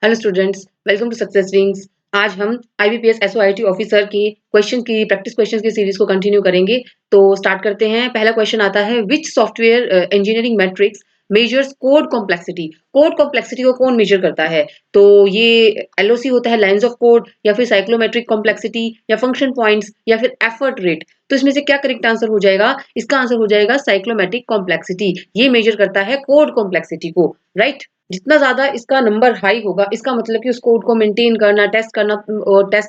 Hello students, welcome to success wings. आज हम IBPS SO IT officer की प्रैक्टिस क्वेश्चन की सीरीज को कंटिन्यू करेंगे। तो स्टार्ट करते हैं। पहला क्वेश्चन आता है, which software engineering metrics measures code complexity. Code complexity को कौन मेजर करता है? तो ये एलओसी होता है, लाइंस ऑफ कोड, या फिर साइक्लोमेट्रिक कॉम्प्लेक्सिटी, या फंक्शन पॉइंट्स, या फिर एफर्ट रेट। तो इसमें से क्या करेक्ट आंसर हो जाएगा? इसका आंसर हो जाएगा साइक्लोमेट्रिक कॉम्प्लेक्सिटी। ये मेजर करता है कोड कॉम्प्लेक्सिटी को, राइट। जितना ज्यादा इसका नंबर हाई होगा, इसका मतलब कि उस कोड को मेंटेन करना, टेस्ट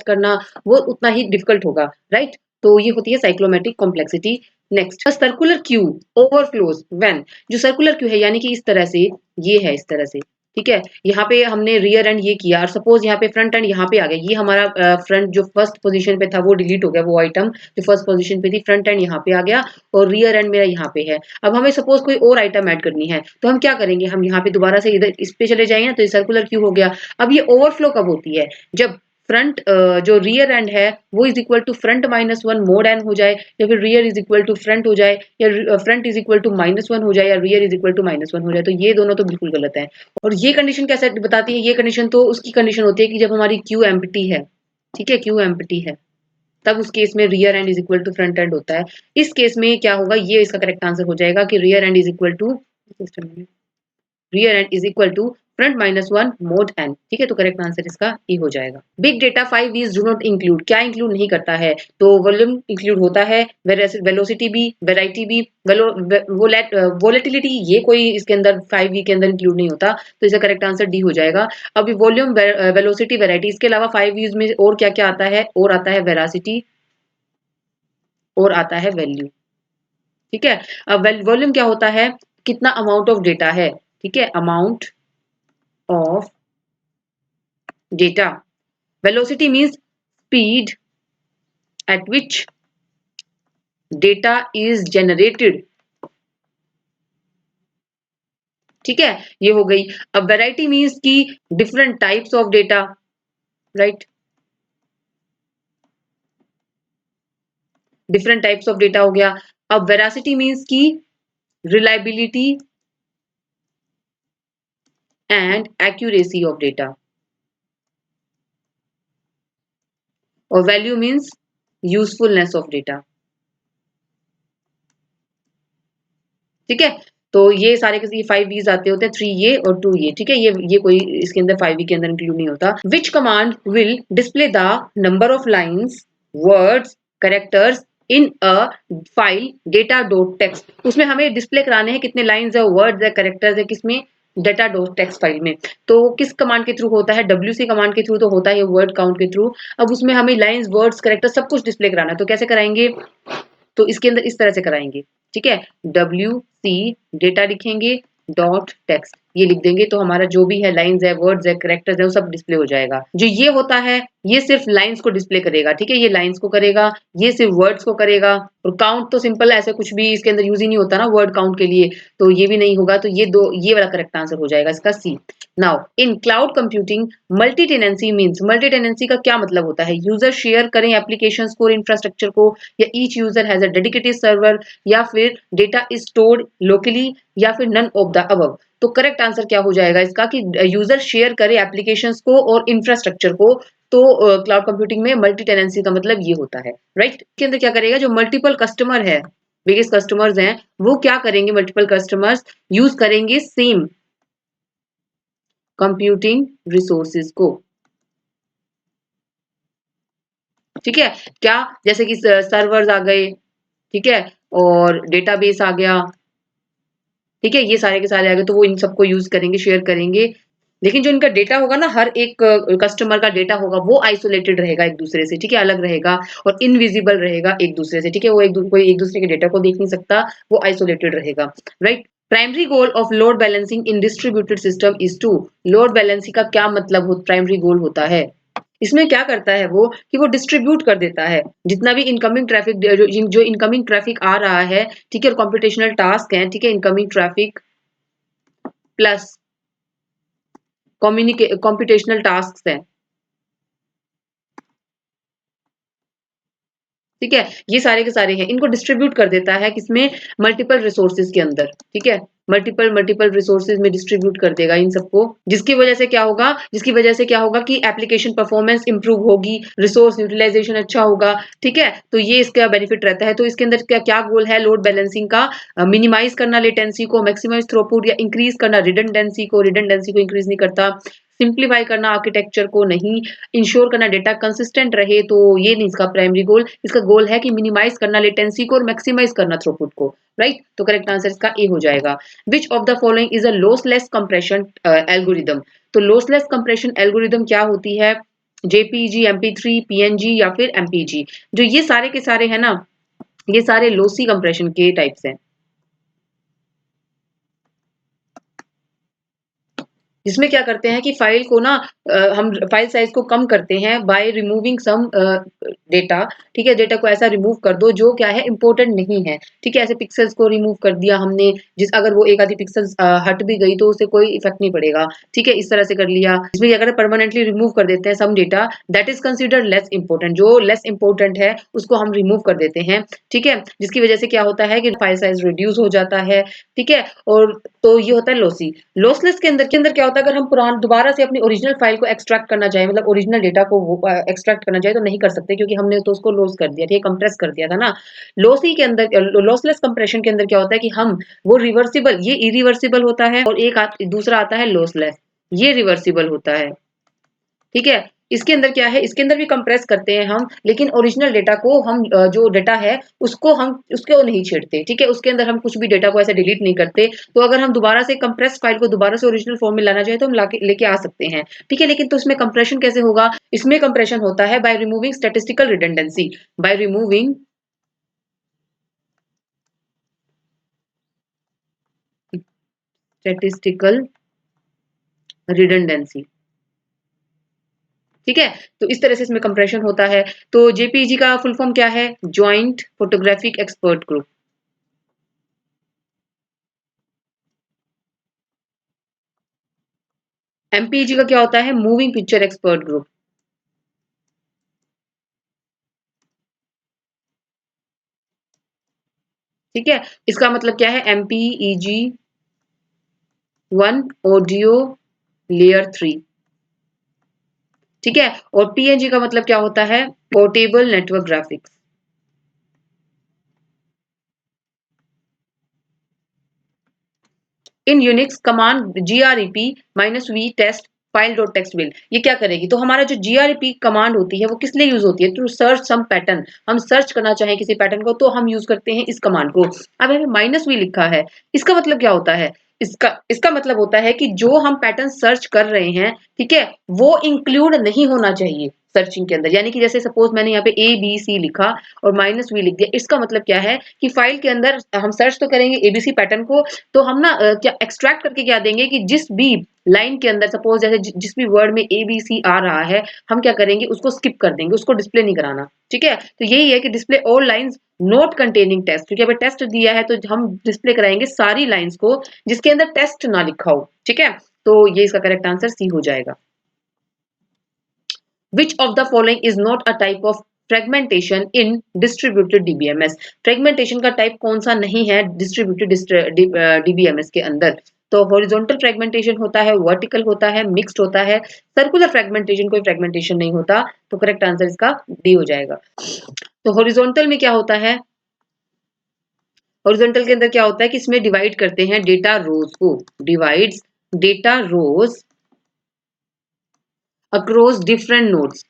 करना वो उतना ही डिफिकल्ट होगा, राइट। तो ये होती है cyclomatic complexity. Next, circular queue overflows when. जो सर्कुलर क्यू है यानी कि इस तरह से, ये है इस तरह से, ठीक है। यहाँ पे हमने रियर एंड ये किया और सपोज यहाँ पे फ्रंट एंड यहाँ पे आ गया। ये हमारा फ्रंट जो फर्स्ट पोजीशन पे था वो डिलीट हो गया, वो आइटम जो फर्स्ट पोजीशन पे थी, फ्रंट एंड यहाँ पे आ गया और रियर एंड मेरा यहाँ पे है। अब हमें सपोज कोई और आइटम ऐड करनी है, तो हम क्या करेंगे? हम यहाँ पे दोबारा से इधर इस पे चले जाएंगे ना, तो ये सर्कुलर क्यू हो गया। अब ये ओवरफ्लो कब होती है? जब फ्रंट जो रियर एंड है वो is equal to front minus one mod n हो जाए, या फिर rear is equal to front हो जाए, या front is equal to minus one हो जाए, या rear is equal to minus one हो जाए। तो ये दोनों तो बिल्कुल गलत है। और ये कंडीशन कैसे बताती है? ये कंडीशन तो उसकी कंडीशन होती है कि जब हमारी क्यू एम्प्टी है, ठीक है, क्यू एम्प्टी है, तब उस केस में rear end is equal to front end होता है। इस केस में क्या होगा? ये इसका करेक्ट आंसर हो जाएगा कि rear end is equal to rear end is equal to front minus one mod n, ठीक है। तो करेक्ट आंसर इसका ई हो जाएगा। Big data 5 do not include, क्या इंक्लूड नहीं करता है? तो वॉल्यूम इंक्लूड होता है, वेलोसिटी भी, वेराइटी भी, वोलेटिलिटी ये कोई इसके अंदर 5 के अंदर इंक्लूड नहीं होता। तो इसका करेक्ट आंसर डी हो जाएगा। अभी वॉल्यूम, वेलोसिटी, वेराइटी, इसके अलावा 5 में और क्या क्या आता है? और आता है वेरासिटी, और आता है वैल्यू, ठीक है। अब वॉल्यूम क्या होता है? कितना अमाउंट ऑफ डेटा है, ठीक है, amount of data. Velocity means speed at which data is generated, ठीक है, ये हो गई। अब वैरायटी मींस की different types of data, right, different types of data हो गया। अब वेरासिटी मींस की reliability and accuracy of data, और value means usefulness of data, ठीक है। तो ये सारे के ये 5 V's आते होते हैं, 3 ये और 2 ये, ठीक है। ये कोई इसके अंदर 5 के अंदर इंक्लूड नहीं होता। विच command will display the number of lines, words, characters in a file data dot text. उसमें हमें डिस्प्ले कराने हैं कितने लाइन्स है, वर्ड्स है, कैरेक्टर्स है, किसमें? डेटा डॉट टेक्स्ट फाइल में। तो किस कमांड के थ्रू होता है? WC कमांड के थ्रू तो होता है, वर्ड काउंट के थ्रू। अब उसमें हमें लाइन्स, वर्ड्स, कैरेक्टर सब कुछ डिस्प्ले कराना है, तो कैसे कराएंगे? तो इसके अंदर इस तरह से कराएंगे, ठीक है। WC डेटा लिखेंगे, डॉट टेक्स्ट ये लिख देंगे, तो हमारा जो भी है लाइंस है, वर्ड्स है, कैरेक्टर्स है, वो सब डिस्प्ले हो जाएगा। जो ये होता है ये सिर्फ लाइंस को डिस्प्ले करेगा, ठीक है, ये लाइंस को करेगा, ये सिर्फ वर्ड्स को करेगा। और काउंट तो सिंपल ऐसे कुछ भी इसके अंदर यूज ही नहीं होता ना वर्ड काउंट के लिए, तो ये भी नहीं होगा। तो ये वाला करेक्ट आंसर हो जाएगा इसका C. Now in cloud computing multi tenancy means, multi tenancy का क्या मतलब होता है? यूजर शेयर करें एप्लीकेशंस को, इंफ्रास्ट्रक्चर को, या each user has a dedicated server, या फिर डेटा इज स्टोर्ड लोकली, या फिर नन ऑफ द अबव। तो करेक्ट आंसर क्या हो जाएगा इसका कि यूजर शेयर करे एप्लीकेशंस को और इंफ्रास्ट्रक्चर को। तो क्लाउड कंप्यूटिंग में मल्टी टेनेंसी का मतलब ये होता है, राइट। के अंदर क्या करेगा? जो मल्टीपल कस्टमर है, बिगेस्ट कस्टमर्स हैं, वो क्या करेंगे? मल्टीपल कस्टमर्स यूज करेंगे सेम कंप्यूटिंग रिसोर्सेज को, ठीक है। क्या? जैसे कि सर्वर्स आ गए, ठीक है, और डेटाबेस आ गया, ठीक है, ये सारे के सारे आ गए, तो वो इन सबको यूज करेंगे, शेयर करेंगे। लेकिन जो इनका डेटा होगा ना, हर एक कस्टमर का डेटा होगा वो आइसोलेटेड रहेगा एक दूसरे से, ठीक है, अलग रहेगा और इनविजिबल रहेगा एक दूसरे से, ठीक है। वो कोई एक दूसरे के डेटा को देख नहीं सकता, वो आइसोलेटेड रहेगा, right. Primary goal of load balancing in distributed system is to. Load balancing का क्या मतलब प्राइमरी गोल होता है? इसमें क्या करता है वो कि वो डिस्ट्रीब्यूट कर देता है जितना भी इनकमिंग ट्रैफिक, जो इनकमिंग ट्रैफिक आ रहा है, ठीक है, और कॉम्पिटिशनल टास्क है, ठीक है, incoming traffic plus computational task है, ठीक है, ये सारे के सारे हैं, इनको डिस्ट्रीब्यूट कर देता है किसमें? मल्टीपल रिसोर्सेज के अंदर, ठीक है, मल्टीपल मल्टीपल रिसोर्सेज में डिस्ट्रीब्यूट कर देगा इन सबको, जिसकी वजह से क्या होगा कि एप्लीकेशन परफॉर्मेंस इंप्रूव होगी, रिसोर्स यूटिलाइजेशन अच्छा होगा। ठीक है, तो ये इसका बेनिफिट रहता है। तो इसके अंदर क्या क्या गोल है लोड बैलेंसिंग का? मिनिमाइज करना लेटेंसी को, मैक्सिमाइज थ्रूपुट या इंक्रीज करना रिडंडेंसी को इंक्रीज नहीं करता, सिंप्लीफाई करना आर्किटेक्चर को नहीं, इंश्योर करना डेटा कंसिस्टेंट रहे, तो ये नहीं इसका प्राइमरी गोल। इसका गोल है कि मिनिमाइज करना लेटेंसी को और मैक्सिमाइज करना थ्रूपुट को। राइट, तो करेक्ट आंसर इसका ए हो जाएगा। Which of the following is a lossless compression algorithm? तो लॉसलेस कंप्रेशन एल्गोरिदम क्या होती है? जेपीजी, एमपी3, पीएनजी या फिर एमपीजी। जो ये सारे के सारे है ना, ये सारे लोसी कंप्रेशन के टाइप्स हैं, जिसमें क्या करते हैं कि फाइल को ना हम फाइल साइज को कम करते हैं बाय रिमूविंग सम डेटा। ठीक है, डेटा को ऐसा रिमूव कर दो जो क्या है इंपॉर्टेंट नहीं है। ठीक है, ऐसे पिक्सेल्स को रिमूव कर दिया हमने, जिस अगर वो एक आधी पिक्सेल्स हट भी गई तो उससे कोई इफेक्ट नहीं पड़ेगा। ठीक है, इस तरह से कर लिया। इसमें क्या करते हैं, परमानेंटली रिमूव कर देते हैं some data that is considered less important. जो लेस इंपॉर्टेंट है उसको हम रिमूव कर देते हैं। ठीक है, जिसकी वजह से क्या होता है कि फाइल साइज रिड्यूस हो जाता है। ठीक है, और तो ये होता है लॉसी। लॉसलेस के अंदर क्या होता है, अगर हम पुरान दोबारा से अपनी ओरिजिनल फाइल को एक्सट्रैक्ट करना चाहें, मतलब ओरिजिनल डेटा को एक्सट्रैक्ट करना चाहे तो नहीं कर सकते, क्योंकि हमने तो उसको लॉस कर दिया, ठीक है, कंप्रेस कर दिया था ना। लॉसी के अंदर, लॉसलेस कंप्रेशन के अंदर क्या होता है कि हम वो रिवर्सिबल, ये इरिवर्सिबल होता है, और दूसरा आता है लॉसलेस, ये रिवर्सिबल होता है। ठीक है, इसके अंदर क्या है, इसके अंदर भी कंप्रेस करते हैं हम, लेकिन ओरिजिनल डेटा को हम जो डेटा है उसको हम उसको नहीं छेड़ते। ठीक है, उसके अंदर हम कुछ भी डेटा को ऐसे डिलीट नहीं करते। तो अगर हम दोबारा से कंप्रेस फाइल को दोबारा से ओरिजिनल फॉर्म में लाना चाहे तो हम लेके आ सकते हैं। ठीक है, लेकिन तो इसमें कंप्रेशन कैसे होगा? इसमें कंप्रेशन होता है by removing statistical redundancy, by removing statistical redundancy. ठीक है, तो इस तरह से इसमें कंप्रेशन होता है। तो जेपीजी का फुल फॉर्म क्या है? Joint photographic expert group. MPG का क्या होता है? Moving picture expert group. ठीक है, इसका मतलब क्या है? MPEG 1 audio layer 3। ठीक है, और पीएनजी का मतलब क्या होता है? Portable network graphics. In Unix command GREP-V test file dot text will, ये क्या करेगी? तो हमारा जो GREP कमांड होती है वो किस लिए यूज होती है? To search some pattern. हम सर्च करना चाहें किसी पैटर्न को तो हम यूज करते हैं इस कमांड को। अब हमें -V लिखा है, इसका मतलब क्या होता है? इसका मतलब होता है कि जो हम पैटर्न सर्च कर रहे हैं, ठीक है, वो इंक्लूड नहीं होना चाहिए सर्चिंग के अंदर। यानी कि जैसे सपोज मैंने यहाँ पे ABC लिखा और -V लिख दिया, इसका मतलब क्या है कि फाइल के अंदर हम सर्च तो करेंगे ABC पैटर्न को, तो हम ना क्या एक्सट्रैक्ट करके क्या देंगे कि जिस भी लाइन के अंदर सपोज जैसे जिस भी वर्ड में ABC आ रहा है, हम क्या करेंगे उसको स्किप कर देंगे, उसको डिस्प्ले नहीं कराना। ठीक है, तो यही है कि display all lines not containing test, क्योंकि अगर टेस्ट दिया है तो हम डिस्प्ले कराएंगे सारी लाइंस को जिसके अंदर टेस्ट ना लिखा हो। ठीक है, तो ये इसका करेक्ट आंसर सी हो जाएगा। Which of the following is not a type of fragmentation in distributed DBMS? Fragmentation का टाइप कौन सा नहीं है डिस्ट्रीब्यूटेड DBMS के अंदर? तो हॉरिजॉन्टल फ्रेगमेंटेशन होता है, वर्टिकल होता है, मिक्स्ड होता है, सर्कुलर फ्रेगमेंटेशन कोई फ्रेगमेंटेशन नहीं होता। तो करेक्ट आंसर इसका डी हो जाएगा। तो हॉरिजॉन्टल में क्या होता है? हॉरिजॉन्टल के अंदर क्या होता है कि इसमें डिवाइड करते हैं डेटा रोज को, डिवाइड्स डेटा रोज अक्रॉस डिफरेंट नोड्स।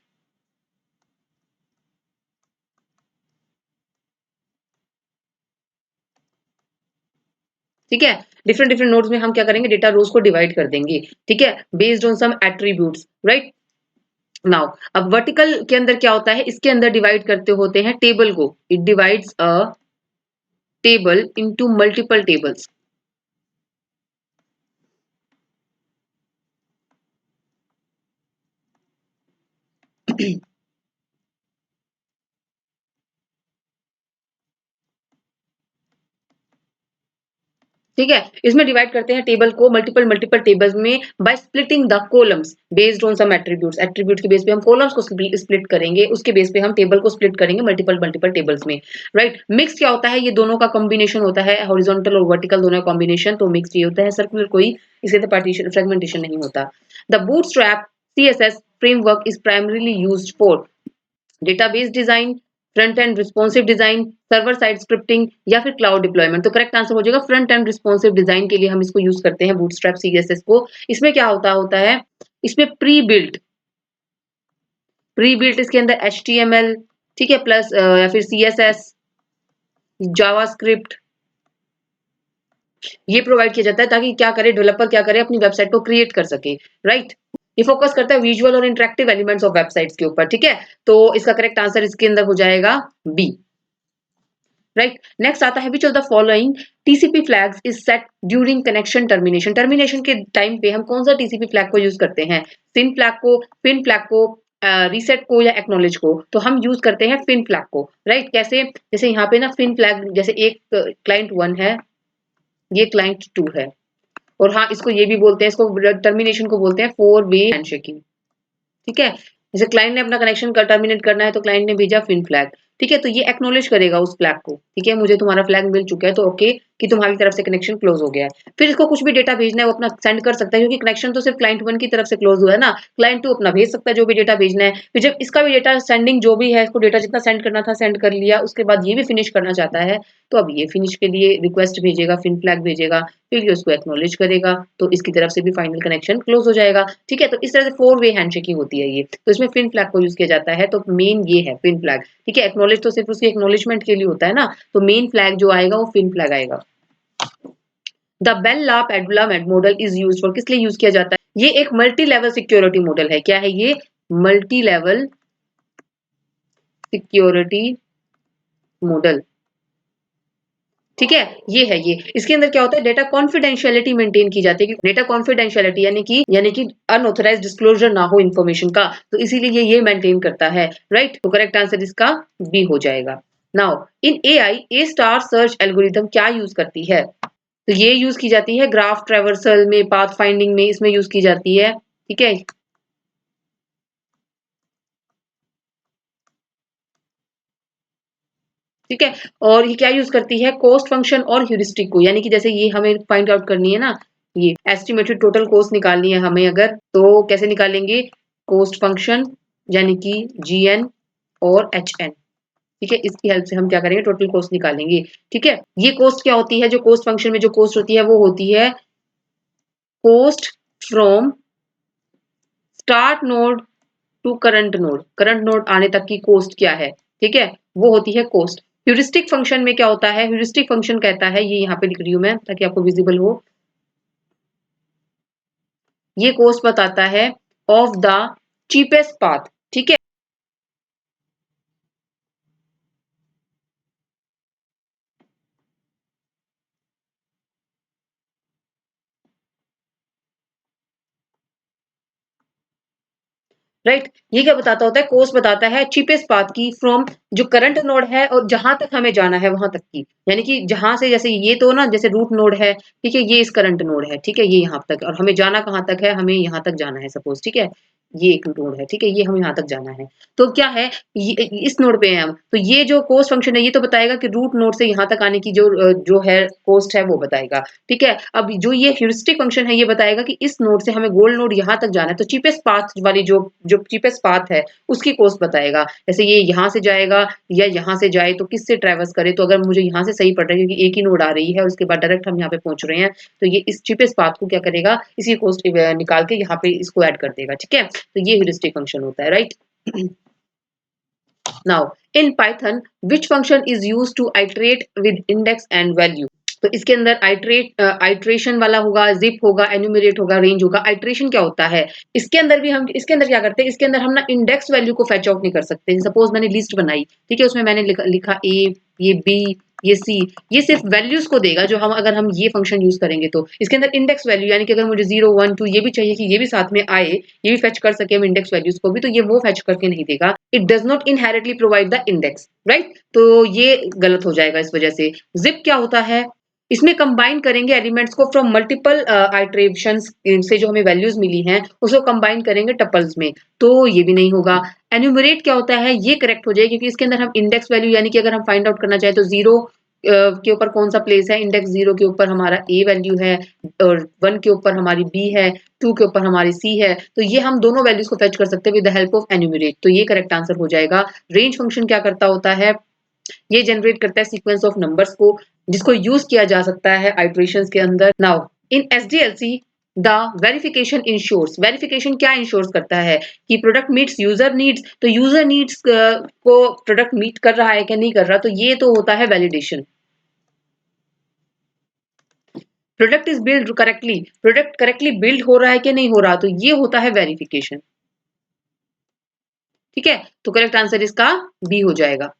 ठीक है, डिफरेंट डिफरेंट नोड्स में हम क्या करेंगे? डेटा रोज को डिवाइड कर देंगे। ठीक है, based on some attributes, right. Now अब वर्टिकल के अंदर क्या होता है? इसके अंदर डिवाइड करते होते हैं टेबल को, it divides a table into multiple tables. ठीक है, इसमें डिवाइड करते हैं टेबल को मल्टीपल टेबल्स में by splitting the columns based on some attributes. Attribute के बेस पे हम कॉलम्स को स्प्लिट करेंगे, उसके बेस पे हम टेबल को स्प्लिट करेंगे मल्टीपल टेबल्स में, राइट। मिक्स क्या होता है, ये दोनों का कॉम्बिनेशन होता है, हॉरिजॉन्टल और वर्टिकल दोनों का कॉम्बिनेशन, तो मिक्स ये होता है। सर्कुलर कोई इसके अंदर पार्टीशन फ्रेगमेंटेशन नहीं होता। The bootstrap CSS framework is primarily used for database design, front end responsive design, server side scripting या फिर क्लाउड डिप्लॉयमेंट। तो करेक्ट आंसर हो जाएगा फ्रंट एंड रिस्पॉन्सिव डिजाइन के लिए हम इसको यूज करते हैं बूटस्ट्रैप CSS को। इसमें क्या होता है, इसमें प्री बिल्ट इसके अंदर HTML, ठीक है, प्लस या फिर CSS, जावास्क्रिप्ट ये प्रोवाइड किया जाता है ताकि क्या करे डेवलपर, क्या करे अपनी वेबसाइट को क्रिएट कर सके, राइट। ये फोकस करता है विजुअल और इंटरेक्टिव एलिमेंट्स ऑफ वेबसाइट्स के ऊपर, ठीक है। तो इसका करेक्ट आंसर इसके अंदर हो जाएगा बी, राइट। नेक्स्ट आता है which of the following TCP flags is set during connection termination. Termination के टाइम पे हम कौन सा TCP फ्लैग को यूज करते हैं, सिन फ्लैग को, पिन फ्लैग को, रीसेट को या एक्नॉलेज को। तो हम यूज करते हैं फिन फ्लैग को, राइट। कैसे, जैसे यहाँ पे ना फिन फ्लैग, जैसे एक क्लाइंट 1 है, ये क्लाइंट 2 है, और हाँ इसको ये भी बोलते हैं, इसको टर्मिनेशन को बोलते हैं 4 वे हैंडशेकिंग, ठीक है। जैसे क्लाइंट ने अपना कनेक्शन टर्मिनेट करना है तो क्लाइंट ने भेजा फिन फ्लैग, ठीक है, तो ये एक्नॉलेज करेगा उस फ्लैग को, ठीक है, मुझे तुम्हारा फ्लैग मिल चुका है तो ओके कि तुम्हारी तरफ से कनेक्शन क्लोज हो गया है। फिर इसको कुछ भी डेटा भेजना है वो अपना सेंड कर सकता है, क्योंकि कनेक्शन तो सिर्फ क्लाइंट 1 की तरफ से क्लोज हुआ है ना, क्लाइंट 2 अपना भेज सकता है जो भी डेटा भेजना है। फिर जब इसका भी डेटा सेंडिंग जो भी है, इसको डेटा जितना सेंड करना था सेंड कर लिया, उसके बाद ये भी फिनिश करना चाहता है, तो अब ये फिनिश के लिए रिक्वेस्ट भेजेगा, फिन फ्लैग भेजेगा, फिर ये उसको एक्नॉलेज करेगा, तो इसकी तरफ से भी फाइनल कनेक्शन क्लोज हो जाएगा, ठीक है। तो इस तरह से 4 वे हैंडशेकिंग होती है ये, तो इसमें फिन फ्लैग को यूज किया जाता है। तो मेन ये है फिन फ्लैग, ठीक है। एक्नॉलेज तो सिर्फ उसकी एक्नॉलेजमेंट के लिए होता है ना, तो मेन फ्लैग जो आएगा वो फिन फ्लैग आएगा। The Bell LaPadula model is use for, किस लिए यूज किया जाता है, ये एक मल्टी लेवल सिक्योरिटी मॉडल है। क्या है ये, मल्टी लेवल सिक्योरिटी मॉडल, ठीक है, ये है ये। इसके अंदर क्या होता है, डेटा कॉन्फिडेंशियलिटी मेंटेन की जाती है, डेटा कॉन्फिडेंशियलिटी यानी कि अनऑथराइज डिस्क्लोजर ना हो इन्फॉर्मेशन का, तो इसीलिए ये मेंटेन करता है, राइट। तो करेक्ट आंसर इसका बी हो जाएगा। Now in AI A star search algorithm क्या यूज करती है, तो ये यूज की जाती है ग्राफ ट्रैवर्सल में, पाथ फाइंडिंग में, इसमें यूज की जाती है, ठीक है। ठीक है, और ये क्या यूज करती है, कॉस्ट फंक्शन और ह्यूरिस्टिक को, यानी कि जैसे ये हमें फाइंड आउट करनी है ना, ये एस्टिमेटेड टोटल कॉस्ट निकालनी है हमें, अगर तो कैसे निकालेंगे, कॉस्ट फंक्शन यानी कि GN और HN, ठीक है, इसकी हेल्प से हम क्या करेंगे, टोटल कॉस्ट निकालेंगे, ठीक है। ये कॉस्ट क्या होती है, जो कॉस्ट फंक्शन में जो कॉस्ट होती है वो होती है cost from start node to current node आने तक की कॉस्ट क्या है, ठीक है, वो होती है कॉस्ट। ह्यूरिस्टिक फंक्शन में क्या होता है, ह्यूरिस्टिक फंक्शन कहता है, ये यहाँ पे लिख रही हूं मैं ताकि आपको विजिबल हो, ये कॉस्ट बताता है ऑफ द चीपेस्ट पाथ, ठीक है। राइट, ये क्या बताता होता है, कोर्स बताता है चीपेस्ट पाथ की फ्रॉम जो करंट नोड है और जहां तक हमें जाना है वहां तक की, यानी कि जहां से, जैसे ये तो ना जैसे रूट नोड है, ठीक है, ये इस करंट नोड है, ठीक है, ये यहाँ तक, और हमें जाना कहाँ तक है, हमें यहाँ तक जाना है सपोज, ठीक है, ये एक नोड है, ठीक है, ये हम यहाँ तक जाना है, तो क्या है, इस नोड पे हैं हम, तो ये जो कोस्ट फंक्शन है ये तो बताएगा कि रूट नोड से यहाँ तक आने की जो है कोस्ट है वो बताएगा, ठीक है। अब जो ये ह्यूरिस्टिक फंक्शन है ये बताएगा कि इस नोड से हमें गोल नोड यहाँ तक जाना है, तो चीपेस्ट पाथ वाली जो जो चीपेस्ट पाथ है उसकी कोस्ट बताएगा, जैसे ये यहाँ से जाएगा या यहाँ से जाए तो किससे ट्रेवर्स करे, तो अगर मुझे यहाँ से सही पड़ रहा है क्योंकि एक ही नोड आ रही है और उसके बाद डायरेक्ट हम यहाँ पे पहुंच रहे हैं, तो ये इस चीपेस्ट पाथ को क्या करेगा, इसी कोस्ट निकाल के यहाँ पे इसको ऐड कर देगा, ठीक है। तो ये ह्यूरिस्टिक फंक्शन होता है, right. Now in Python which function is used to iterate with index and value, तो इसके अंदर आइट्रेशन वाला होगा, जिप होगा, एन्यूमरेट होगा, रेंज होगा। आइट्रेशन क्या होता है, इसके अंदर भी हम इसके अंदर क्या करते हैं, इसके अंदर हम ना इंडेक्स वैल्यू को फैच आउट नहीं कर सकते। सपोज मैंने लिस्ट बनाई, ठीक है, उसमें मैंने लिखा ए, ये बी, ये सी, ये सिर्फ वैल्यूज को देगा जो हम, अगर हम ये फंक्शन यूज करेंगे तो इसके अंदर इंडेक्स वैल्यू, यानी कि अगर मुझे 0 1 2 ये भी चाहिए कि ये भी साथ में आए, ये भी फेच कर सके हम इंडेक्स वैल्यूज को भी, तो ये वो फेच करके नहीं देगा। It does not inherently provide the index, right, तो ये गलत हो जाएगा इस वजह से। जिप क्या होता है, इसमें कंबाइन करेंगे एलिमेंट्स को फ्रॉम मल्टीपल आइटरेशंस से जो हमें वैल्यूज मिली हैं उसको कंबाइन करेंगे टपल्स में, तो ये भी नहीं होगा। एन्यूमरेट क्या होता है, ये करेक्ट हो जाएगा क्योंकि इसके अंदर हम इंडेक्स वैल्यू यानी कि अगर हम फाइंड आउट करना चाहें तो जीरो के ऊपर कौन सा प्लेस है, इंडेक्स जीरो के ऊपर हमारा ए वैल्यू है और वन के ऊपर हमारी बी है, टू के ऊपर हमारी सी है, तो ये हम दोनों वैल्यूज को फेच कर सकते हैं with the help of enumerate, तो ये करेक्ट आंसर हो जाएगा। रेंज फंक्शन क्या करता होता है, ये जनरेट करता है सीक्वेंस ऑफ नंबर्स को जिसको यूज किया जा सकता है आइटरेशंस के अंदर। Now in SDLC the verification ensures, verification क्या इंश्योर्स करता है कि प्रोडक्ट मीट्स यूजर नीड्स, तो यूजर नीड्स को प्रोडक्ट मीट कर रहा है क्या नहीं कर रहा, तो ये तो होता है validation. Product is build correctly, product correctly build हो रहा है कि नहीं हो रहा, तो ये होता है वेरिफिकेशन। ठीक है, तो करेक्ट आंसर इसका बी हो जाएगा।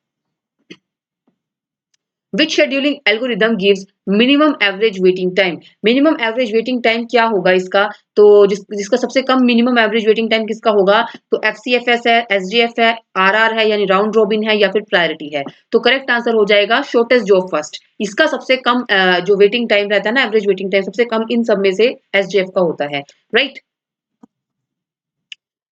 Which scheduling algorithm gives minimum average waiting time? Minimum average waiting time क्या होगा इसका, तो जिसका सबसे कम मिनिमम एवरेज वेटिंग टाइम किसका होगा, तो एफसीएफएस है, एसडीएफ है, आरआर है यानी राउंड रॉबिन है या फिर प्रायोरिटी है, तो करेक्ट आंसर हो जाएगा शॉर्टेस्ट जॉब फर्स्ट। इसका सबसे कम जो वेटिंग टाइम रहता है ना, एवरेज वेटिंग टाइम सबसे कम इन सब में से एसडीएफ का होता है, राइट।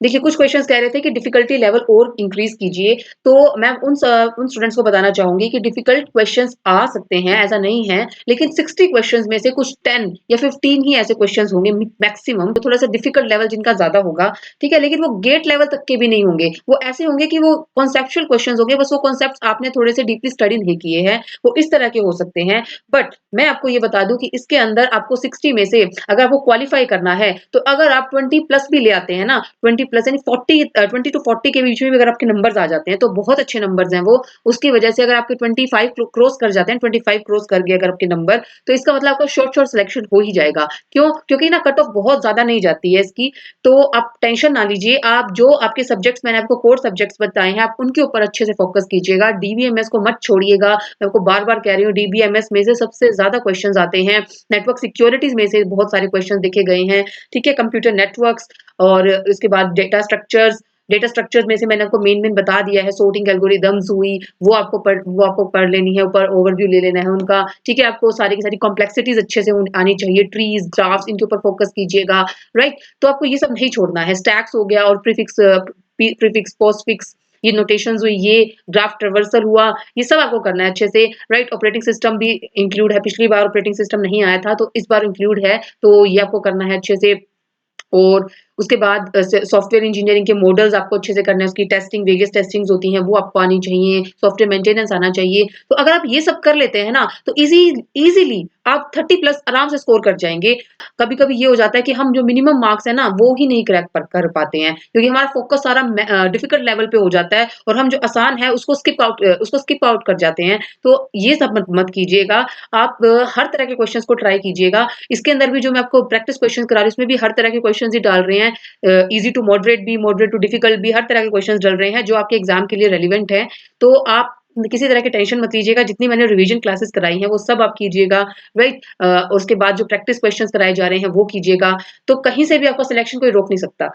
देखिए कुछ क्वेश्चंस कह रहे थे कि डिफिकल्टी लेवल और इंक्रीज कीजिए, तो मैं उन स्टूडेंट्स को बताना चाहूंगी कि डिफिकल्ट क्वेश्चंस आ सकते हैं, ऐसा नहीं है, लेकिन 60 क्वेश्चंस में से कुछ 10 या 15 ही ऐसे क्वेश्चंस होंगे मैक्सिमम, तो थोड़ा सा डिफिकल्ट लेवल जिनका ज्यादा होगा, ठीक है, लेकिन वो गेट लेवल तक के भी नहीं होंगे, वो ऐसे होंगे कि वो कॉन्सेप्चुअल क्वेश्चंस होंगे, बस वो कॉन्सेप्ट आपने थोड़े से डीपली स्टडी नहीं किए हैं, वो इस तरह के हो सकते हैं। बट मैं आपको ये बता दूं कि इसके अंदर आपको 60 में से अगर आपको क्वालिफाई करना है, तो अगर आप 20 प्लस भी ले आते हैं ना, 20 प्लस यानी 20 टू 40 के बीच में भी अगर आपके नंबर्स आ जाते हैं तो बहुत अच्छे नंबर्स हैं वो, उसकी वजह से अगर आपके 25 क्रॉस कर जाते हैं, 25 क्रॉस कर गए अगर आपके नंबर, तो इसका मतलब आपका शॉर्ट शॉर्ट सिलेक्शन हो ही जाएगा। क्यों, क्योंकि ना कट ऑफ बहुत ज्यादा नहीं जाती है इसकी, तो आप टेंशन ना लीजिए, आप जो आपके सब्जेक्ट्स मैंने आपको कोर सब्जेक्ट्स बताए हैं आप उनके ऊपर अच्छे से फोकस कीजिएगा, डीबीएमएस को मत छोड़िएगा, मैं आपको बार बार कह रही हूँ डीबीएमएस में से सबसे ज्यादा क्वेश्चंस आते हैं, नेटवर्क सिक्योरिटीज में से बहुत सारे क्वेश्चन देखे गए हैं, ठीक है, कंप्यूटर नेटवर्क्स और उसके बाद डेटा स्ट्रक्चर्स में से मैंने आपको मेन बता दिया है, सोर्टिंग एल्गोरिदम्स हुई, वो आपको पढ़ लेनी है, ऊपर ओवरव्यू ले लेना है उनका, ठीक है, आपको सारी की सारी कॉम्प्लेक्सिटीज अच्छे से आनी चाहिए, ट्रीज ग्राफ्स इनके ऊपर फोकस कीजिएगा, राइट, तो आपको ये सब नहीं छोड़ना है, स्टैक्स हो गया और प्रीफिक्स पोस्टफिक्स, ये नोटेशंस हुई, ये ग्राफ ट्रेवर्सल हुआ, ये सब आपको करना है अच्छे से, राइट, ऑपरेटिंग सिस्टम भी इंक्लूड है, पिछली बार ऑपरेटिंग सिस्टम नहीं आया था तो इस बार इंक्लूड है, तो ये आपको करना है अच्छे से। और उसके बाद सॉफ्टवेयर इंजीनियरिंग के मॉडल्स आपको अच्छे से करना है, उसकी टेस्टिंग वेरियस टेस्टिंग्स होती हैं वो आपको आनी चाहिए, सॉफ्टवेयर मेंटेनेंस आना चाहिए, तो अगर आप ये सब कर लेते हैं ना तो इजीली आप 30 प्लस आराम से स्कोर कर जाएंगे। कभी कभी ये हो जाता है कि हम जो मिनिमम मार्क्स है ना वो ही नहीं क्रैक कर पाते हैं क्योंकि हमारा फोकस सारा डिफिकल्ट लेवल पे हो जाता है और हम जो आसान है उसको स्किप आउट कर जाते हैं, तो ये सब मत कीजिएगा। आप हर तरह के क्वेश्चंस को ट्राई कीजिएगा, इसके अंदर भी जो मैं आपको प्रैक्टिस क्वेश्चन करा रही हूँ उसमें भी हर तरह के क्वेश्चन ही डाल रहे हैं, इजी टू मॉडरेट भी, मॉडरेट टू डिफिकल्ट भी, हर तरह के क्वेश्चन डल रहे हैं जो आपके एग्जाम के लिए रेलिवेंट है, तो आप किसी तरह की टेंशन मत लीजिएगा, जितनी मैंने रिवीजन क्लासेस कराई हैं वो सब आप कीजिएगा, राइट, उसके बाद जो प्रैक्टिस क्वेश्चंस कराए जा रहे हैं वो कीजिएगा, तो कहीं से भी आपका सिलेक्शन कोई रोक नहीं सकता।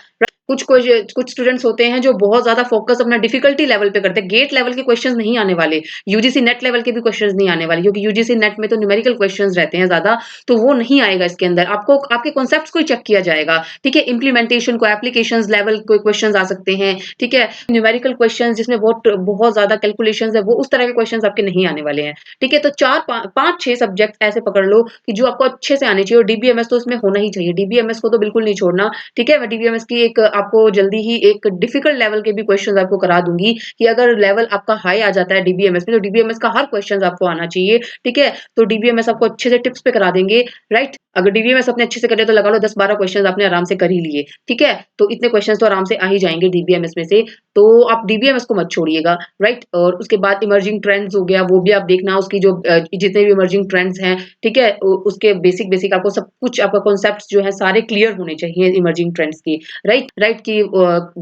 कुछ स्टूडेंट्स होते हैं जो बहुत ज्यादा फोकस अपना डिफिकल्टी लेवल पे करते हैं, गेट लेवल के क्वेश्चंस नहीं आने वाले, यूजीसी नेट लेवल के भी क्वेश्चंस नहीं आने वाले क्योंकि यूजीसी नेट में तो न्यूमेरिकल क्वेश्चंस रहते हैं ज्यादा, तो वो नहीं आएगा इसके अंदर, आपको आपके कॉन्सेप्ट्स को ही चेक किया जाएगा, ठीक है, इंप्लीमेंटेशन को एप्लीकेशंस लेवल कोई क्वेश्चंस आ सकते हैं, ठीक है, न्यूमेरिकल क्वेश्चंस जिसमें बहुत बहुत ज्यादा कैलकुलेशंस है वो उस तरह के क्वेश्चंस आपके नहीं आने वाले हैं, ठीक है, तो पांच छह सब्जेक्ट ऐसे पकड़ लो कि जो आपको अच्छे से आने चाहिए, और डीबीएमएस तो उसमें होना ही चाहिए, डीबीएमएस को तो बिल्कुल नहीं छोड़ना, ठीक है, मैं डीबीएमएस की एक आपको जल्दी ही एक डिफिकल्ट लेवल के भी क्वेश्चंस आपको करा दूंगी कि अगर लेवल आपका हाई आ जाता है डीबीएमएस में तो डीबीएमएस का हर क्वेश्चंस आपको आना चाहिए, ठीक है, तो डीबीएमएस आपको अच्छे से टिप्स पे करा देंगे, राइट, अगर डीबीएमएस अपने अच्छे से करे तो लगा लो 10-12 क्वेश्चंस आपने आराम से कर ही लिए, ठीक है, तो इतने क्वेश्चंस तो आराम से आ ही जाएंगे डीबीएमएस में से, तो आप डीबीएमएस को मत छोड़िएगा, राइट, और उसके बाद इमर्जिंग ट्रेंड्स हो गया वो भी आप देखना, उसकी जो जितने भी इमर्जिंग ट्रेंड्स हैं, ठीक है, उसके बेसिक आपको सब कुछ आपका कॉन्सेप्ट्स जो है सारे क्लियर होने चाहिए इमर्जिंग ट्रेंड्स की, राइट की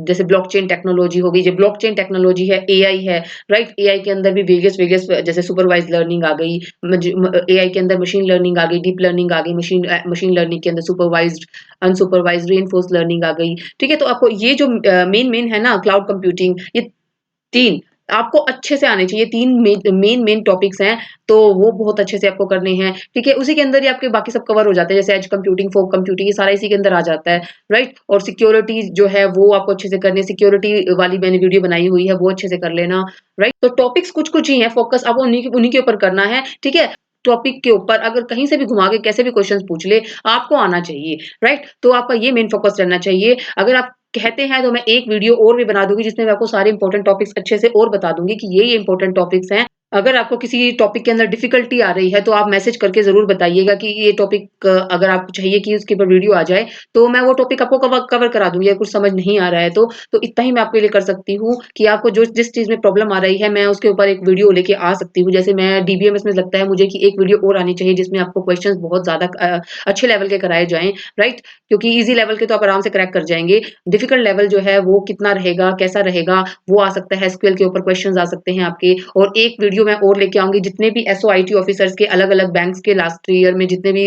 जैसे ब्लॉकचेन टेक्नोलॉजी हो गई, जो ब्लॉकचेन टेक्नोलॉजी है, एआई है, राइट, एआई के अंदर भी वेरियस जैसे सुपरवाइज लर्निंग आ गई, एआई के अंदर मशीन लर्निंग आ गई, डीप लर्निंग आ गई, मशीन लर्निंग के अंदर सुपरवाइज्ड अनसुपरवाइज्ड रीइंफोर्स्ड लर्निंग आ गई, ठीक है, तो आपको ये जो मेन है ना क्लाउड कंप्यूटिंग, ये तीन आपको अच्छे से आने चाहिए। 3 मेन टॉपिक्स हैं, तो वो बहुत अच्छे से आपको करने हैं, ठीक है? उसी के अंदर ही आपके बाकी सब कवर हो जाते हैं, जैसे एज कंप्यूटिंग, फॉग कंप्यूटिंग, ये सारा इसी के अंदर आ जाता है, राइट? और सिक्योरिटी जो है वो आपको अच्छे से करनी है, सिक्योरिटी वाली मैंने वीडियो बनाई हुई है, वो अच्छे से कर लेना, राइट? तो टॉपिक्स कुछ-कुछ ही हैं, फोकस आपको उन्हीं के ऊपर करना है, ठीक है? टॉपिक के ऊपर अगर कहीं से भी घुमा के कैसे भी क्वेश्चंस पूछ ले, आपको आना चाहिए, राइट? तो आपका ये मेन फोकस रहना चाहिए। अगर आप कहते हैं तो मैं एक वीडियो और भी बना दूँगी जिसमें मैं आपको सारे इंपॉर्टेंट टॉपिक्स अच्छे से और बता दूँगी कि ये इंपॉर्टेंट टॉपिक्स हैं। अगर आपको किसी टॉपिक के अंदर डिफ़िकल्टी आ रही है तो आप मैसेज करके ज़रूर बताइएगा कि ये टॉपिक अगर आपको चाहिए कि उसके ऊपर वीडियो आ जाए, तो मैं वो टॉपिक आपको कवर करा दूँगी। अगर कुछ समझ नहीं आ रहा है तो इतना ही मैं आपके लिए कर सकती हूँ कि आपको जो जिस चीज़ में प्रॉब्लम आ रही है मैं उसके ऊपर एक वीडियो लेके आ सकती हूँ। जैसे मैं डीबीएमएस में लगता है मुझे कि एक वीडियो और आनी चाहिए जिसमें आपको क्वेश्चंस बहुत ज़्यादा अच्छे लेवल के कराए जाएँ, राइट? क्योंकि ईज़ी लेवल के तो आप आराम से क्रैक कर जाएँगे। डिफ़िकल्ट लेवल जो है वो कितना रहेगा, कैसा रहेगा, वो आ सकता है, एसक्यूएल के ऊपर क्वेश्चंस आ सकते हैं आपके। और एक वीडियो मैं और लेके आऊँगी जितने भी एसओआईटी ऑफिसर्स के अलग-अलग बैंक्स के लास्ट ईयर में जितने भी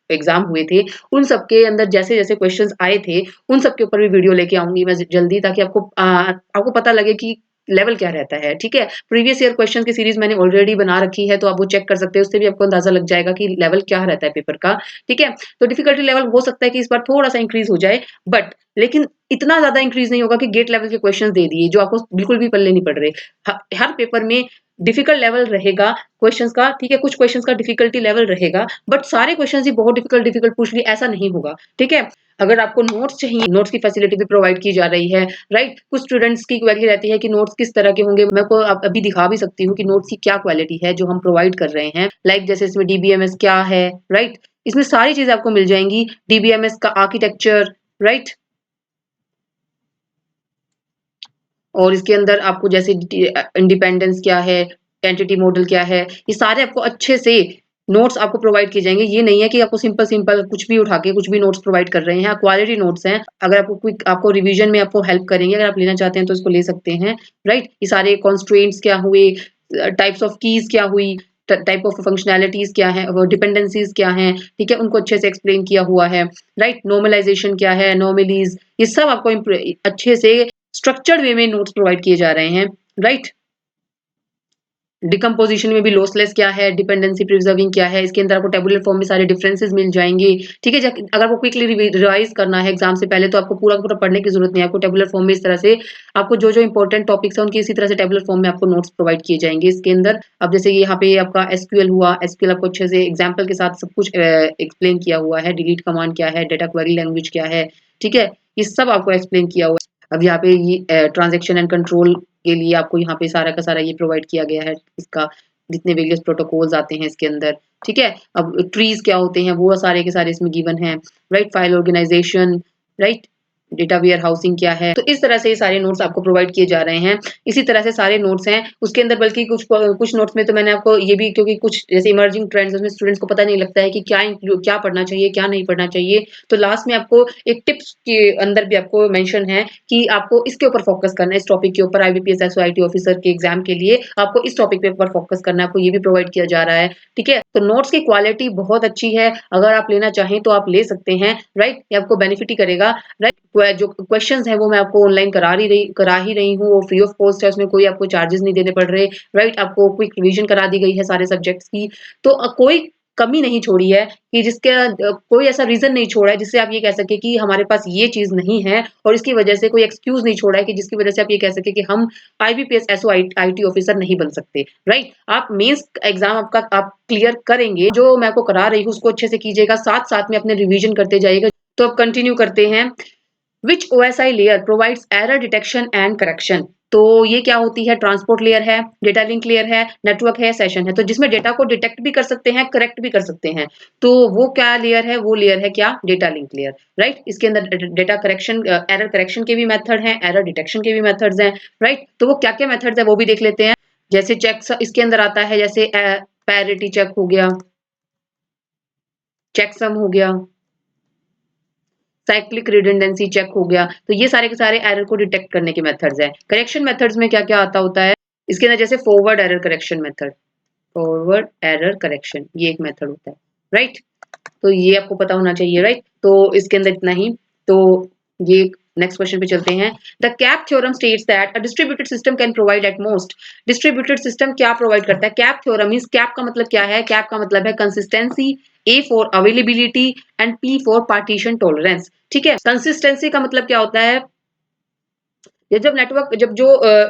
एग्ज़ाम हुए थे, उन सबके अंदर जैसे-जैसे क्वेश्चंस आए थे, उन सब के ऊपर भी वीडियो लेके आऊँगी मैं जल्दी, ताकि आपको पता लगे कि लेवल क्या रहता है, ठीक है? प्रीवियस ईयर क्वेश्चन की सीरीज़ मैंने ऑलरेडी बना रखी है, तो आप वो चेक कर सकते हैं, उससे भी आपको अंदाज़ा लग जाएगा कि लेवल क्या रहता है पेपर का, ठीक है? तो डिफ़िकल्टी लेवल हो सकता है कि इस बार थोड़ा-सा इंक्रीज़ हो जाए, बट लेकिन इतना ज़्यादा इंक्रीज़ नहीं होगा कि गेट लेवल के क्वेश्चंस दे दिए, जो आपको बिल्कुल भी पल्ले नहीं पड़ रहे। हर पेपर में डिफ़िकल्ट लेवल रहेगा क्वेश्चंस का, ठीक है? कुछ क्वेश्चंस का डिफ़िकल्टी लेवल रहेगा, बट सारे क्वेश्चंस ही बहुत डिफ़िकल्ट पूछ लिए, ऐसा नहीं होगा, ठीक है? अगर आपको नोट्स चाहिए, नोट्स की फैसिलिटी भी प्रोवाइड की जा रही है, राइट? कुछ स्टूडेंट्स की क्वेरी रहती है कि नोट्स किस तरह के होंगे, मैं आपको अभी दिखा भी सकती हूँ कि नोट्स की क्या क्वालिटी है जो हम प्रोवाइड कर रहे हैं। लाइक जैसे इसमें डीबीएमएस क्या है, राइट? इसमें सारी चीज़ें आपको मिल जाएँगी, डीबीएमएस का आर्किटेक्चर, राइट? और इसके अंदर आपको जैसे इंडिपेंडेंस क्या है, एंटिटी मॉडल क्या है, ये सारे आपको अच्छे से नोट्स आपको प्रोवाइड किए जाएँगे। ये नहीं है कि आपको सिंपल-सिंपल कुछ भी उठा के कुछ भी नोट्स प्रोवाइड कर रहे हैं, क्वालिटी नोट्स हैं। अगर आपको रिवीजन में आपको हेल्प करेंगे, अगर आप लेना चाहते हैं तो इसको ले सकते हैं, राइट? ये सारे कंस्ट्रेंट्स क्या हुए, टाइप्स ऑफ कीज़ क्या हुई, टाइप ऑफ फंक्शनैलिटीज़ क्या हैं, वो डिपेंडेंसीज़ क्या हैं, ठीक है? उनको अच्छे से एक्सप्लेन किया हुआ है, राइट? नॉर्मलाइज़ेशन क्या है, एनोमलीज़, ये सब आपको अच्छे से स्ट्रक्चर्ड वे में नोट्स प्रोवाइड किए जा रहे हैं, राइट? डिकम्पोज़िशन में भी लॉसलेस क्या है, डिपेंडेंसी प्रिजर्विंग क्या है, इसके अंदर आपको टेबुलर फॉर्म में सारे डिफरेंसेस मिल जाएँगे, ठीक है? अगर आपको क्विकली रिवाइज़ करना है एग्ज़ाम से पहले तो आपको पूरा का पूरा पढ़ने की ज़रूरत नहीं है, आपको टेबुलर फॉर्म में इस तरह से आपको जो-जो इम्पोर्टेंट टॉपिक्स हैं उनकी इसी तरह से टेबुलर फॉर्म में आपको नोट्स प्रोवाइड किए जाएँगे इसके अंदर। अब जैसे यहाँ पे आपका एसक्यूएल हुआ, एसक्यूएल आपको अच्छे से एग्ज़ाम्पल के साथ सब कुछ एक्सप्लेन किया हुआ है, डिलीट कमांड क्या है, डेटा क्वेरी लैंग्वेज क्या है, ठीक है? ये सब आपको एक्सप्लेन किया हुआ है। अब यहाँ पे ये ट्रांज़ैक्शन एंड कंट्रोल के लिए आपको यहाँ पे सारा का सारा ये प्रोवाइड किया गया है, इसका जितने वेरियस प्रोटोकॉल्स आते हैं इसके अंदर, ठीक है? अब ट्रीज़ क्या होते हैं, वो सारे के सारे इसमें गिवन हैं, right? File organisation, right? Data warehousing क्या है? तो इस तरह से ये सारे नोट्स आपको प्रोवाइड किए जा रहे हैं। इसी तरह से सारे नोट्स हैं, उसके अंदर बल्कि कुछ नोट्स में तो मैंने आपको ये भी, क्योंकि कुछ जैसे इमर्जिंग ट्रेंड्स उसमें स्टूडेंट्स को पता नहीं लगता है कि क्या पढ़ना चाहिए, क्या नहीं पढ़ना चाहिए। तो लास्ट में आपको एक टिप्स के अंदर भी आपको मेंशन है कि आपको इसके ऊपर फोकस करना है, इस टॉपिक के ऊपर आईबीपीएस एसओआईटी ऑफिसर के एग्जाम के लिए आपको इस टॉपिक पे ऊपर फोकस करना है, आपको ये भी प्रोवाइड किया जा रहा है, ठीक है? तो नोट्स की क्वालिटी बहुत अच्छी है, अगर आप लेना चाहें तो आप ले सकते हैं, राइट? ये आपको बेनिफिट ही करेगा, राइट? जो क्वेश्चंस हैं वो मैं आपको ऑनलाइन करा ही रही हूँ, वो फ्री ऑफ कॉस्ट है, उसमें कोई आपको चार्जेस नहीं देने पड़ रहे, राइट? आपको क्विक रिवीजन करा दी गई है सारे सब्जेक्ट्स की, तो कोई कमी नहीं छोड़ी है कि कोई ऐसा रीज़न नहीं छोड़ा है जिससे आप ये कह सकें कि हमारे पास ये चीज़ नहीं है, और इसकी वजह से कोई एक्सक्यूज़ नहीं छोड़ा है कि जिसकी वजह से आप ये कह सकें कि हम आईबीपीएस एसओआईटी ऑफिसर नहीं बन सकते, राइट? आप मेंस एग्ज़ाम आप क्लियर करेंगे, जो मैं आपको करा रही हूँ उसको अच्छे से कीजिएगा, साथ-साथ में अपने रिवीजन करते जाइएगा। तो अब कंटिन्यू करते हैं। Which OSI layer provides error detection and correction? तो ये क्या होती है? ट्रांसपोर्ट लेयर है, डेटा लिंक लेयर है, नेटवर्क है, सेशन है। तो जिसमें डेटा को डिटेक्ट भी कर सकते हैं, करेक्ट भी कर सकते हैं। तो वो क्या लेयर है? वो लेयर है क्या? Data link layer, right? इसके अंदर डेटा करेक्शन, एरर करेक्शन के भी मेथड हैं, एरर डिटेक्शन के भी मेथड्स हैं, राइट? तो वो क्या-क्या मेथड्स हैं वो भी देख लेते हैं। जैसे चेक्स इसके अंदर आता है, जैसे पैरिटी चेक हो गया, चेकसम हो गया, साइक्लिक रिडंडेंसी चेक हो गया, तो ये सारे के सारे एरर को डिटेक्ट करने के मेथड्स हैं। करेक्शन मेथड्स में क्या-क्या आता होता है? इसके अंदर जैसे फॉरवर्ड एरर करेक्शन ये एक मेथड होता है, राइट? तो ये आपको पता होना चाहिए, राइट? तो इसके अंदर इतना ही, तो ये नेक्स्ट क्वेश्चन पे चलते हैं। The cap theorem states that a distributed system can provide at most. Distributed system क्या प्रोवाइड करता है? कैप थ्योरम मींस कैप का मतलब क्या है? कैप का मतलब है consistency, A for availability and P for partition tolerance. ठीक है, कंसिस्टेंसी का मतलब क्या होता है? ये जब नेटवर्क जब जो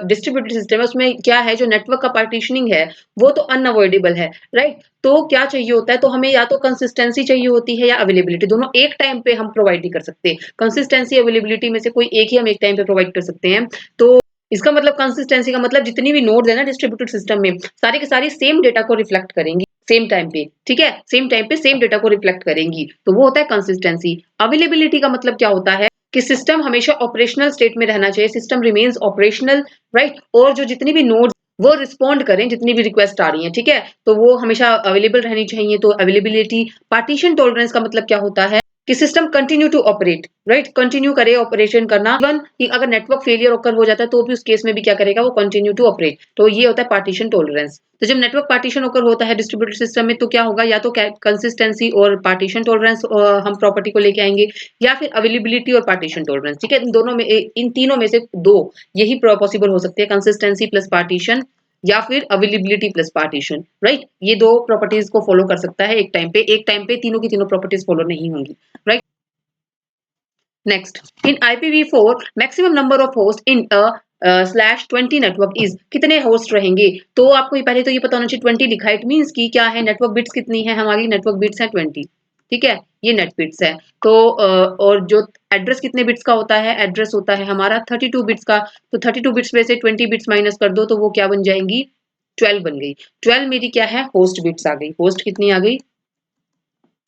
डिस्ट्रीब्यूटेड सिस्टम है उसमें क्या है, जो नेटवर्क का पार्टीशनिंग है वो तो अनअवॉइडेबल है, राइट? तो क्या चाहिए होता है, तो हमें या तो कंसिस्टेंसी चाहिए होती है या अवेलेबिलिटी, दोनों एक टाइम पे हम प्रोवाइड नहीं कर सकते। कंसिस्टेंसी अवेलेबिलिटी में से कोई एक ही हम एक टाइम पे प्रोवाइड कर सकते हैं। तो इसका मतलब कंसिस्टेंसी का मतलब जितनी भी नोड्स है ना डिस्ट्रीब्यूटेड सिस्टम में, सारी की सारी सेम डेटा को रिफ्लेक्ट करेंगी सेम टाइम पे। ठीक है, सेम टाइम पे सेम डेटा को रिफ्लेक्ट करेंगी, तो वो होता है कंसिस्टेंसी। अवेलेबिलिटी का मतलब क्या होता है कि सिस्टम हमेशा ऑपरेशनल स्टेट में रहना चाहिए, सिस्टम रिमेन्स ऑपरेशनल, राइट? और जो जितनी भी नोड्स वो रिस्पॉन्ड करें, जितनी भी रिक्वेस्ट आ रही है, ठीक है, तो वो हमेशा अवेलेबल रहनी चाहिए, तो अवेलेबिलिटी। पार्टीशन टॉलरेंस का मतलब क्या होता है कि system continue to operate, right? Continue करे ऑपरेशन करना, इवन कि अगर नेटवर्क फेलियर ओकर हो जाता है तो भी उस केस में भी क्या करेगा, वो कंटिन्यू टू ऑपरेट। तो ये होता है पार्टीशन टॉलरेंस। तो जब नेटवर्क पार्टीशन ओकर होता है डिस्ट्रीब्यूटेड सिस्टम में, तो क्या होगा, या तो कंसिस्टेंसी और पार्टीशन टॉलरेंस हम प्रॉपर्टी को लेके आएंगे, या फिर अवेलेबिलिटी और पार्टीशन टॉलरेंस। ठीक है, इन दोनों में इन तीनों में से दो यही पॉसिबल हो सकती है, कंसिस्टेंसी प्लस पार्टीशन या फिर अवेलेबिलिटी प्लस पार्टीशन, राइट? ये दो प्रॉपर्टीज को फॉलो कर सकता है एक टाइम पे तीनों की तीनों प्रॉपर्टीज फॉलो नहीं होंगी, right? Next, in IPv4 maximum number of host in slash 20 network is, कितने होस्ट रहेंगे? तो आपको ये पहले तो ये पता होना चाहिए 20 लिखा है, इट मींस की क्या है, नेटवर्क बिट्स कितनी है हमारी, नेटवर्क बिट्स है 20। ठीक है, ये नेट बिट्स है। तो और जो एड्रेस कितने बिट्स का होता है, एड्रेस होता है हमारा 32 बिट्स का। तो 32 बिट्स में से 20 बिट्स माइनस कर दो तो वो क्या बन जाएंगी, 12 बन गई। 12 मेरी क्या है, होस्ट बिट्स आ गई। होस्ट कितनी आ गई,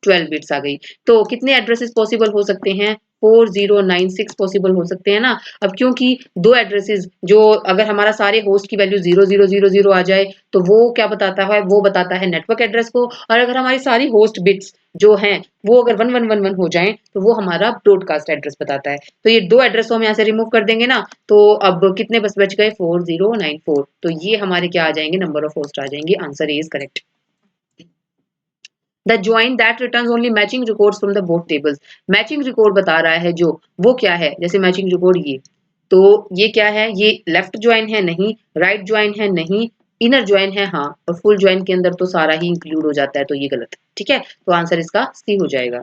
12 बिट्स आ गई। तो कितने एड्रेसेस पॉसिबल हो सकते हैं, 4096 पॉसिबल हो सकते हैं ना। अब क्योंकि दो एड्रेसेस, जो अगर हमारा सारे होस्ट की वैल्यू 0000 आ जाए तो वो क्या बताता है, वो बताता है नेटवर्क एड्रेस को। और अगर हमारी सारी होस्ट बिट्स जो हैं वो अगर 1111 हो जाएं तो वो हमारा ब्रॉडकास्ट एड्रेस बताता है। तो ये दो एड्रेस को हम यहाँ से रिमूव कर देंगे ना, तो अब कितने बस बच गए, 4094। तो ये हमारे क्या आ जाएंगे, नंबर ऑफ होस्ट आ जाएंगे। Answer is correct. The join that returns only matching records from the both tables. Matching record बता रहा है जो, वो क्या है, जैसे मैचिंग रिकॉर्ड ये, तो ये क्या है, ये लेफ्ट ज्वाइन है नहीं, राइट ज्वाइन है नहीं, इनर ज्वाइन है हाँ, और फुल ज्वाइन के अंदर तो सारा ही इंक्लूड हो जाता है, तो ये गलत है। ठीक है, तो आंसर इसका सी हो जाएगा।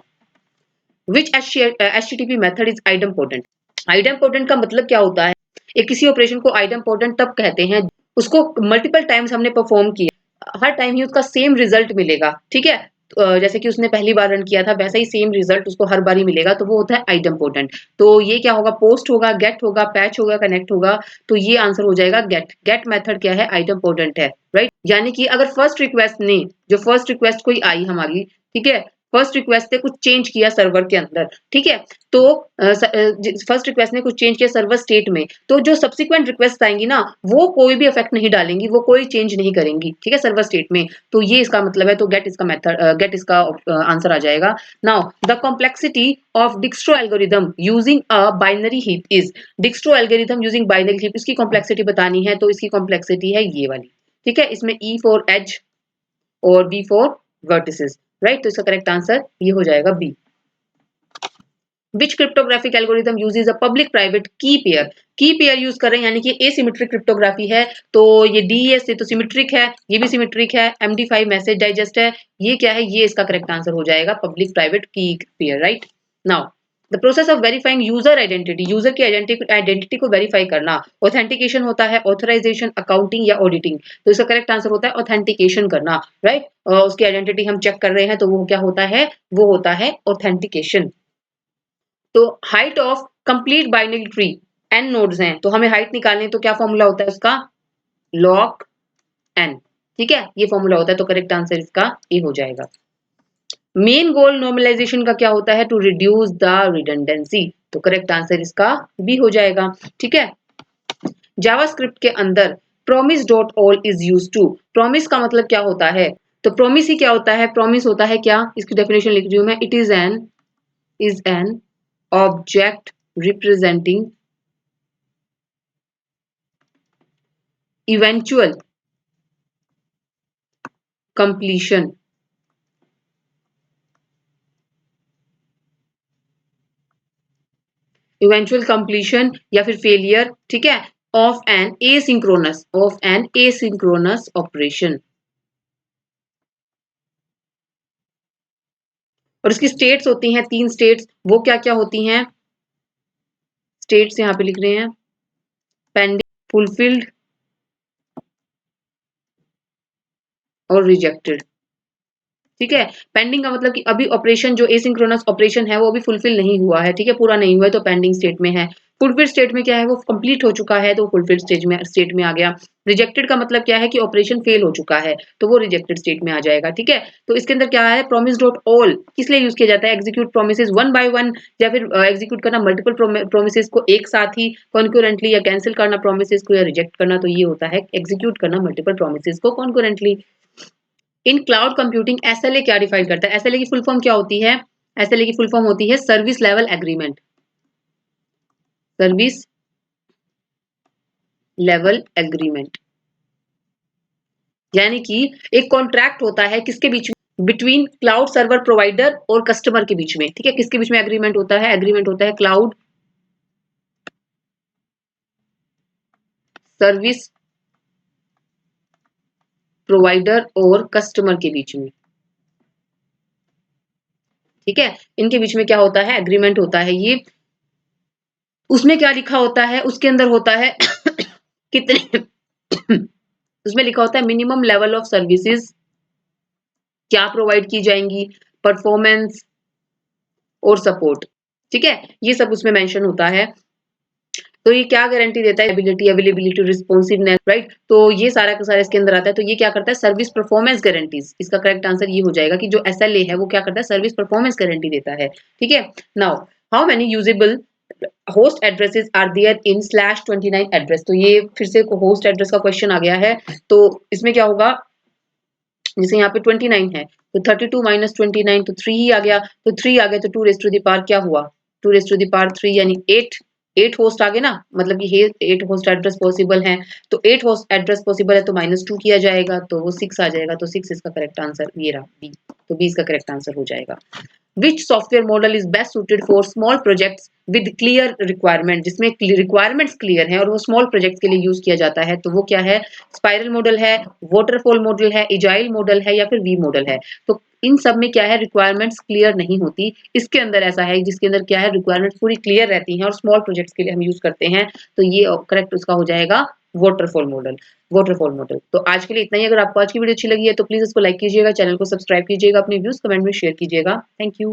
विच HTTP मेथड इज आइडम्पोटेंट। आइडम्पोटेंट का मतलब क्या होता है, एक किसी ऑपरेशन को आइडम्पोटेंट तब कहते हैं उसको मल्टीपल टाइम्स हमने परफॉर्म किया, हर टाइम ही उसका सेम रिजल्ट मिलेगा। ठीक है, जैसे कि उसने पहली बार रन किया था वैसा ही सेम रिजल्ट उसको हर बार ही मिलेगा, तो वो होता है आइडम्पोटेंट। तो ये क्या होगा, पोस्ट होगा, गेट होगा, पैच होगा, कनेक्ट होगा। तो ये आंसर हो जाएगा गेट। गेट मेथड क्या है, आइडम्पोटेंट है, राइट? यानी कि अगर फर्स्ट रिक्वेस्ट ने, जो फर्स्ट रिक्वेस्ट कोई आई हमारी, ठीक है, फर्स्ट रिक्वेस्ट ने कुछ चेंज किया सर्वर के अंदर, ठीक है, तो फर्स्ट रिक्वेस्ट ने कुछ चेंज किया सर्वर स्टेट में, तो जो सब्सिक्वेंट रिक्वेस्ट आएंगी ना वो कोई भी इफेक्ट नहीं डालेंगी, वो कोई चेंज नहीं करेंगी, ठीक है, सर्वर स्टेट में। तो ये इसका मतलब है, तो गेट इसका मेथड, गेट इसका आंसर आ जाएगा। Now the complexity of Dijkstra algorithm using a binary heap is. Dijkstra algorithm using binary heap, इसकी कॉम्प्लेक्सिटी बतानी है, तो इसकी कॉम्प्लेक्सिटी है ये वाली। ठीक है, इसमें ई फॉर एज और बी फॉर वर्टिसेस, राइट? तो इसका करेक्ट आंसर ये हो जाएगा B. Which cryptographic algorithm uses a public private key pair. Key pair use कर रहे हैं, यानी कि एसिमेट्रिक क्रिप्टोग्राफी है, तो ये डीएस से तो सिमेट्रिक है, ये भी सिमेट्रिक है, MD5 मैसेज डाइजेस्ट है, ये क्या है, ये इसका करेक्ट आंसर हो जाएगा public private key pair, right? Now the process of verifying user identity, user की आइडेंटिटी को वेरीफाई करना, ऑथेंटिकेशन होता है, ऑथराइजेशन, अकाउंटिंग या ऑडिटिंग। तो इसका करेक्ट आंसर होता है ऑथेंटिकेशन करना, राइट? उसकी आइडेंटिटी हम चेक कर रहे हैं तो वो क्या होता है, वो होता है ऑथेंटिकेशन। तो height of complete binary tree, n nodes हैं तो हमें हाइट निकालनी है, तो क्या फॉर्मूला होता है उसका, लॉग एन। ठीक है, ये फॉर्मूला होता है, तो करेक्ट आंसर इसका ए हो जाएगा। मेन गोल नॉर्मलाइजेशन का क्या होता है, टू रिड्यूस द रिडंडेंसी, तो करेक्ट आंसर इसका बी हो जाएगा। ठीक है, जावास्क्रिप्ट के अंदर promise dot all is use to. promise का मतलब क्या होता है, तो promise ही क्या होता है, promise होता है क्या, इसकी डेफिनेशन लिख रही हूं मैं, it is an object representing eventual completion eventual completion या फिर फेलियर, ठीक है, ऑफ एन एसिंक्रोनस ऑपरेशन। और इसकी स्टेट्स होती हैं 3 स्टेट्स, वो क्या-क्या होती हैं? स्टेट्स यहाँ पे लिख रहे हैं, पेंडिंग, फुलफिल्ड और रिजेक्टेड। ठीक है, पेंडिंग का मतलब कि अभी ऑपरेशन जो एसिंक्रोनस ऑपरेशन है वो अभी फुलफिल नहीं हुआ है, ठीक है, पूरा नहीं हुआ है तो पेंडिंग स्टेट में है। फुलफिल स्टेट में क्या है, वो कंप्लीट हो चुका है तो फुलफिल स्टेट में आ गया। रिजेक्टेड का मतलब क्या है कि ऑपरेशन फेल हो चुका है तो वो रिजेक्टेड स्टेट में आ जाएगा, ठीक है। तो इसके अंदर क्या है, प्रोमिस डॉट ऑल किस लिए यूज किया जाता है, execute promises one by one, या फिर एग्जीक्यूट करना मल्टीपल प्रोमिसेस को एक साथ ही कॉन्करेंटली, या कैंसिल करना प्रोमिसेस को या रिजेक्ट करना, तो ये होता है एग्जीक्यूट करना मल्टीपल प्रोमिसेस को कॉन्करेंटली। इन क्लाउड कंप्यूटिंग एसएलए क्या डिफाइन करता है, एसएलए की फुल फॉर्म क्या होती है, एसएलए की फुल फॉर्म होती है service level agreement, service level agreement, यानी कि एक कॉन्ट्रैक्ट होता है किसके बीच में, बिटवीन क्लाउड सर्वर प्रोवाइडर और कस्टमर के बीच में, ठीक है, किसके बीच में एग्रीमेंट होता है, एग्रीमेंट होता है क्लाउड सर्विस प्रोवाइडर और कस्टमर के बीच में, ठीक है, इनके बीच में क्या होता है, एग्रीमेंट होता है ये। उसमें क्या लिखा होता है, उसके अंदर होता है कितने उसमें लिखा होता है मिनिमम लेवल ऑफ सर्विसेज क्या प्रोवाइड की जाएंगी, परफॉर्मेंस और सपोर्ट, ठीक है, ये सब उसमें मेंशन होता है। तो ये क्या गारंटी देता है, एबिलिटी, अवेलेबिलिटी, रिस्पॉन्सिवनेस, राइट, तो ये सारा का सारा इसके अंदर आता है। तो ये क्या करता है, सर्विस परफॉर्मेंस गारंटीज, इसका करेक्ट आंसर ये हो जाएगा कि जो एसएलए है वो क्या करता है, सर्विस परफॉर्मेंस गारंटी देता है, ठीक है। Now how many usable host addresses are there in /29 address, तो ये फिर से होस्ट एड्रेस का क्वेश्चन आ गया है। तो इसमें क्या होगा, जैसे यहाँ पे 29 है तो 32 माइनस 29 तो 3 ही आ गया, तो 3 आ गया तो 2 रेज टू द पावर क्या हुआ, 2 रेज टू द पावर 3 यानी 8 होस्ट आ गए ना, मतलब कि 8 होस्ट एड्रेस पॉसिबल हैं, तो 8 होस्ट एड्रेस पॉसिबल है तो -2 किया जाएगा तो वो 6 आ जाएगा, तो 6 इसका करेक्ट आंसर ये रहा बी, तो बी इसका करेक्ट आंसर हो जाएगा। Which software model is best suited for small projects with clear requirement, जिसमें requirements clear हैं और वो small projects के लिए यूज किया जाता है, तो वो क्या है, स्पाइरल मॉडल है, वाटरफॉल मॉडल है, एजाइल मॉडल है या फिर वी मॉडल है। तो इन सब में क्या है, रिक्वायरमेंट्स क्लियर नहीं होती, इसके अंदर ऐसा है जिसके अंदर क्या है, रिक्वायरमेंट्स पूरी क्लियर रहती हैं और स्मॉल प्रोजेक्ट्स के लिए हम यूज करते हैं, तो ये करेक्ट उसका हो जाएगा वाटरफॉल मॉडल, वाटरफॉल मॉडल। तो आज के लिए इतना ही, अगर आपको आज की वीडियो अच्छी लगी है तो प्लीज इसको लाइक कीजिएगा, चैनल को सब्सक्राइब कीजिएगा, अपने व्यूज कमेंट में शेयर कीजिएगा, थैंक यू।